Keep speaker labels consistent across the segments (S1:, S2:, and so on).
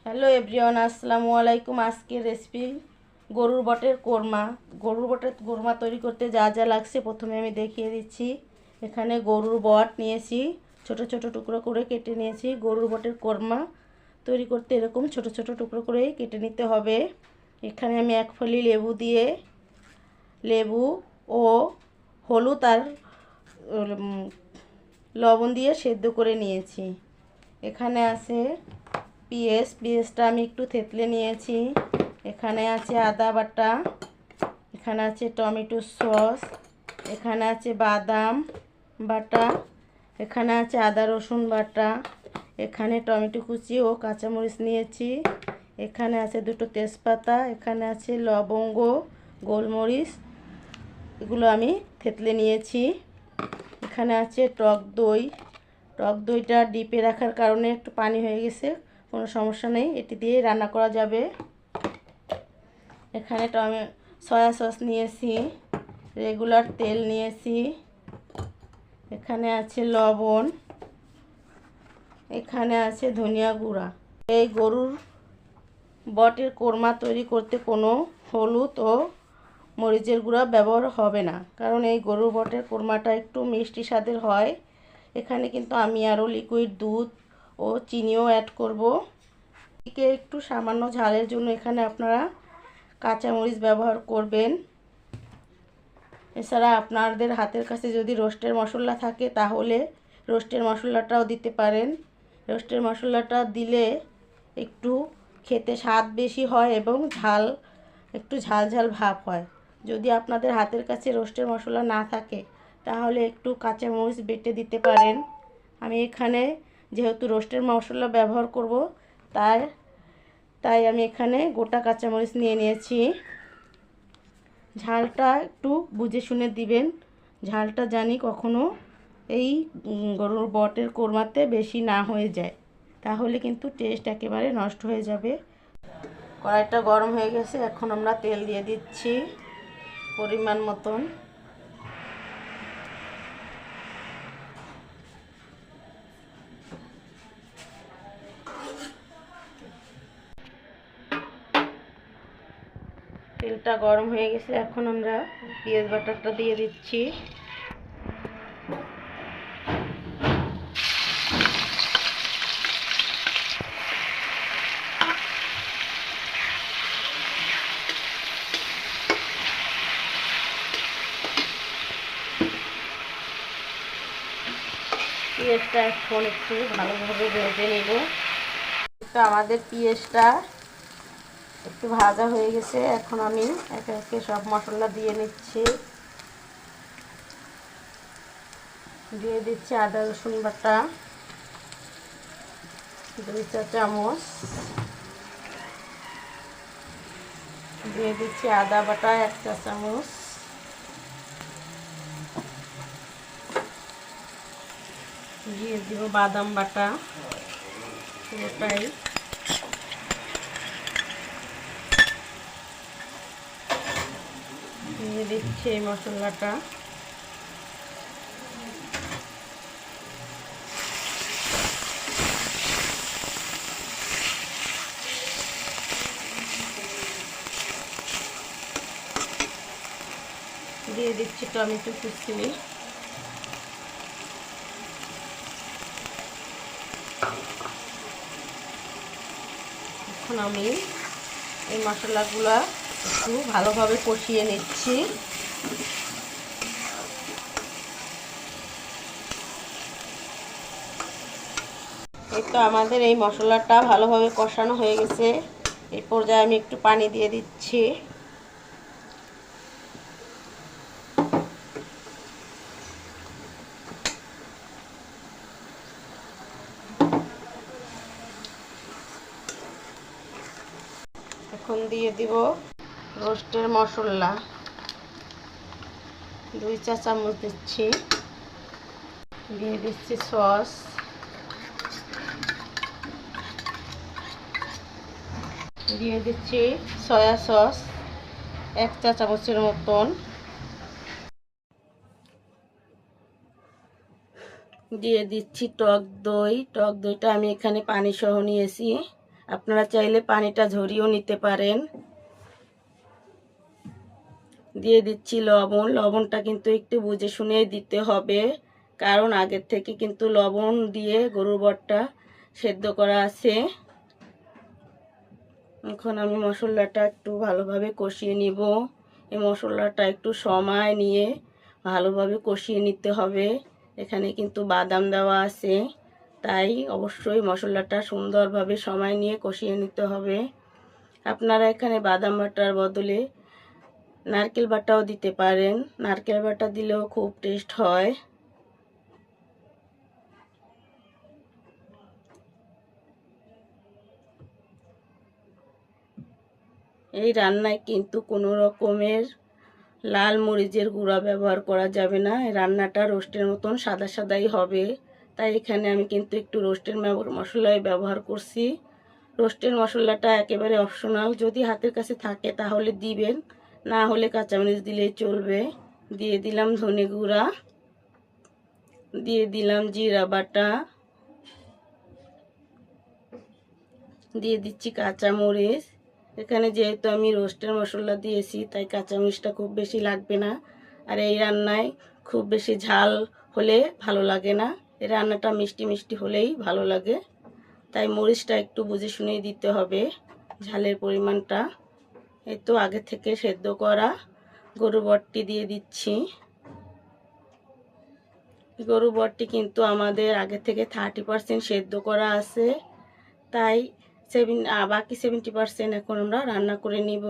S1: Hello everyone, আসসালামু আলাইকুম। আজকের রেসিপি গরুর বটের কোরমা। গরুর বটের কোরমা তৈরি করতে যা যা লাগছে প্রথমে আমি দেখিয়ে দিচ্ছি। এখানে গরুর বট নিয়েছি, ছোট ছোট টুকরো করে কেটে নিয়েছি। গরুর বটের কোরমা তৈরি করতে এরকম ছোট ছোট টুকরো করেই কেটে নিতে হবে। এখানে আমি এক ফলি লেবু দিয়ে লেবু ও হলুদ আর লবণ দিয়ে সেদ্ধ করে নিয়েছি। এখানে আছে পেঁয়াজটা আমি একটু থেতলে নিয়েছি। এখানে আছে আদা বাটা, এখানে আছে টমেটো সস, এখানে আছে বাদাম বাটা, এখানে আছে আদা রসুন বাটা, এখানে টমেটো কুচি ও কাঁচামরিচ নিয়েছি, এখানে আছে দুটো তেজপাতা, এখানে আছে লবঙ্গ, গোলমরিচ, এগুলো আমি থেতলে নিয়েছি। এখানে আছে টক দইটা ডিপে রাখার কারণে একটু পানি হয়ে গেছে, কোনো সমস্যা নেই, এটি দিয়ে রান্না করা যাবে। এখানে সয়া সস নিয়েছি, রেগুলার তেল নিয়েছি, এখানে আছে লবণ, এখানে আছে ধনিয়া গুঁড়া। এই গরুর বটের কোরমা তৈরি করতে কোনো হলুদ ও মরিচের গুঁড়া ব্যবহার হবে না, কারণ এই গরুর বটের কোরমাটা একটু মিষ্টি স্বাদের হয়। এখানে কিন্তু আমি আরও লিকুইড দুধ ও চিনিও অ্যাড করব। এদিকে একটু সামান্য ঝালের জন্য এখানে আপনারা কাঁচামরিচ ব্যবহার করবেন। এছাড়া আপনাদের হাতের কাছে যদি রোস্টের মশলা থাকে তাহলে রোস্টের মশলাটাও দিতে পারেন। রোস্টের মশলাটা দিলে একটু খেতে স্বাদ বেশি হয় এবং একটু ঝাল ঝাল ভাব হয়। যদি আপনাদের হাতের কাছে রোস্টের মশলা না থাকে তাহলে একটু কাঁচামরিচ বেটে দিতে পারেন। আমি এখানে যেহেতু রোস্টের মশলা ব্যবহার করব তাই আমি এখানে গোটা কাঁচামরিচ নিয়ে নিয়েছি। ঝালটা একটু বুঝে শুনে দিবেন, ঝালটা জানি কখনো এই গরুর বটের কোরমাতে বেশি না হয়ে যায়, তাহলে কিন্তু টেস্ট একেবারে নষ্ট হয়ে যাবে। কড়াইটা গরম হয়ে গেছে, এখন আমরা তেল দিয়ে দিচ্ছি পরিমাণ মতন। তেলটা গরম হয়ে গেছে, এখন আমরা পেঁয়াজ বাটারটা দিয়ে দিচ্ছি। পেঁয়াজটা এখন একটু ভালোভাবে ভেজে নেব। তো আমাদের পেঁয়াজটা একটু ভাজা হয়ে গেছে, এখন আমি একে একে সব মশলা দিয়ে নিচ্ছি। দিয়ে দিচ্ছি আদা রসুন বাটা 2 চা চামচ, দিয়ে দিচ্ছি আদা বাটা 1 চা চামচ, দিয়ে দিব বাদাম বাটা পুরোটাই, দিয়ে দিচ্ছি এই মশলাটা। দিয়ে দিচ্ছি টমেটো কুচি, এখন আমি এই মশলাগুলো একটু ভালোভাবে কষিয়ে নিচ্ছি। এই তো আমাদের এই মশলাটা ভালোভাবে কষানো হয়ে গেছে, এই পর্যায়ে আমি একটু পানি দিয়ে দিচ্ছি। এখন দিয়ে দিব রোস্টের মশলা 2 চা চামচ দিচ্ছি, দিয়ে দিচ্ছি সস, দিয়ে দিচ্ছি সয়া সস 1 চা চামচের মতন, দিয়ে দিচ্ছি টক দইটা আমি এখানে পানি সহ নিয়েছি, আপনারা চাইলে পানিটা ঝরিয়েও নিতে পারেন। দিয়ে দিচ্ছি লবণ। লবণটা কিন্তু একটু বুঝে শুনে দিতে হবে, কারণ আগের থেকে কিন্তু লবণ দিয়ে গরুর বটটা সেদ্ধ করা আছে। এখন আমি মশলাটা একটু ভালোভাবে কষিয়ে নিব। এই মশলাটা একটু সময় নিয়ে ভালোভাবে কষিয়ে নিতে হবে। এখানে কিন্তু বাদাম দেওয়া আছে, তাই অবশ্যই মশলাটা সুন্দরভাবে সময় নিয়ে কষিয়ে নিতে হবে। আপনারা এখানে বাদাম বাটার বদলে নারকেল বাটাও দিতে পারেন। নারকেল বাটা দিলেও খুব টেস্ট হয়। এই রান্নায় কিন্তু কোনো রকমের লাল মরিচের গুঁড়া ব্যবহার করা যাবে না। এই রান্নাটা রোস্টের মতন সাদা সাদাই হবে, তাই এখানে আমি কিন্তু একটু রোস্টের মশলাই ব্যবহার করছি। রোস্টের মশলাটা একেবারে অপশনাল, যদি হাতের কাছে থাকে তাহলে দিবেন, না হলে কাঁচামরিচ দিলেই চলবে। দিয়ে দিলাম ধনে গুঁড়া, দিয়ে দিলাম জিরা বাটা, দিয়ে দিচ্ছি কাঁচামরিচ। এখানে যেহেতু আমি রোস্টের মশলা দিয়েছি, তাই কাঁচামরিচটা খুব বেশি লাগবে না। আর এই রান্নায় খুব বেশি ঝাল হলে ভালো লাগে না, এই রান্নাটা মিষ্টি মিষ্টি হলেই ভালো লাগে, তাই মরিচটা একটু বুঝে শুনেই দিতে হবে ঝালের পরিমাণটা। এই তো আগে থেকে সেদ্ধ করা গরু বটটি দিয়ে দিচ্ছি। গরু বটটি কিন্তু আমাদের আগে থেকে 30% সেদ্ধ করা আছে, তাই বাকি 70% এখন আমরা রান্না করে নিব।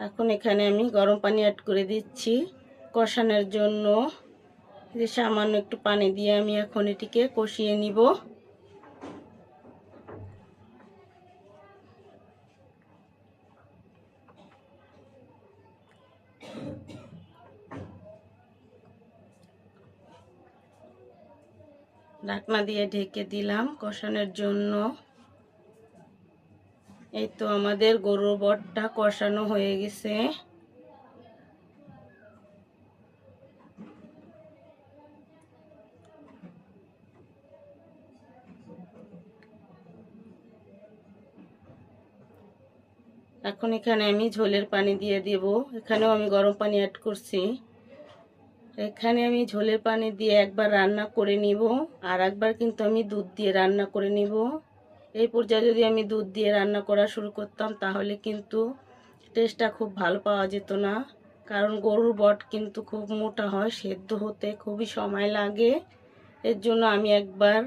S1: এখন এখানে আমি গরম পানি অ্যাড করে দিচ্ছি কষানোর জন্য। যে সামান্য একটু পানি দিয়ে আমি এখন এটিকে কষিয়ে নিব। ঢাকনা দিয়ে ঢেকে দিলাম কষানোর জন্য। এই তো আমাদের গরুর বটটা কষানো হয়ে গেছে। এখন এখানে আমি ঝোলের পানি দিয়ে দেব। এখানেও আমি গরম পানি অ্যাড করছি। এখানে আমি ঝোলের পানি দিয়ে একবার রান্না করে নিব, আর একবার কিন্তু আমি দুধ দিয়ে রান্না করে নিব। এই পর্যায়ে যদি আমি দুধ দিয়ে রান্না করা শুরু করতাম তাহলে কিন্তু টেস্টটা খুব ভালো পাওয়া যেত না, কারণ গরুর বট কিন্তু খুব মোটা হয়, সেদ্ধ হতে খুবই সময় লাগে। এর জন্য আমি একবার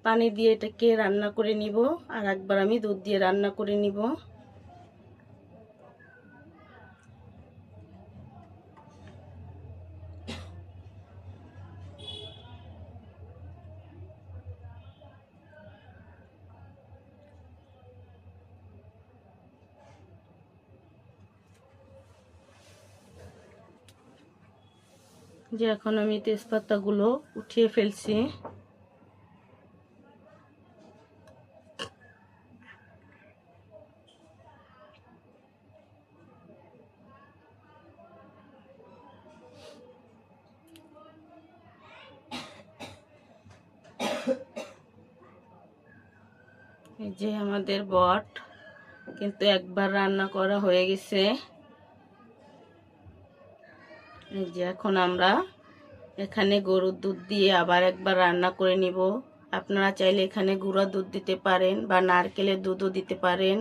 S1: পানি দিয়ে এটাকে রান্না করে নিব, আর একবার আমি দুধ দিয়ে রান্না করে নিব। যে এখন আমি তেজপাতাগুলো উঠিয়ে ফেলছি। এই যে আমাদের বট কিন্তু একবার রান্না করা হয়ে গেছে। এই যে এখন আমরা এখানে গরুর দুধ দিয়ে আবার একবার রান্না করে নিব। আপনারা চাইলে এখানে গুঁড়া দুধ দিতে পারেন বা নারকেলের দুধও দিতে পারেন।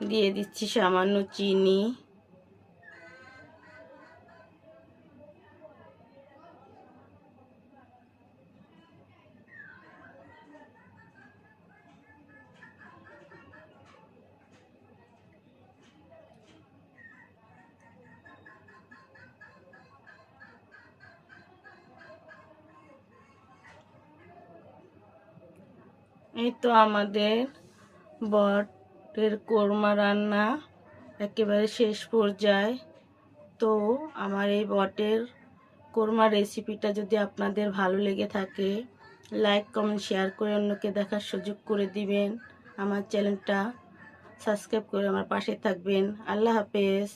S1: দিয়ে দিচ্ছি সামান্য চিনি। এই তো আমাদের বটের কোরমা রান্না একেবারে শেষ পর্যায়ে। তো আমার এই বটের কোরমা রেসিপিটা যদি আপনাদের ভালো লেগে থাকে লাইক কমেন্ট শেয়ার করে অন্যকে দেখার সুযোগ করে দিবেন। আমার চ্যানেলটা সাবস্ক্রাইব করে আমার পাশে থাকবেন। আল্লাহ হাফেজ।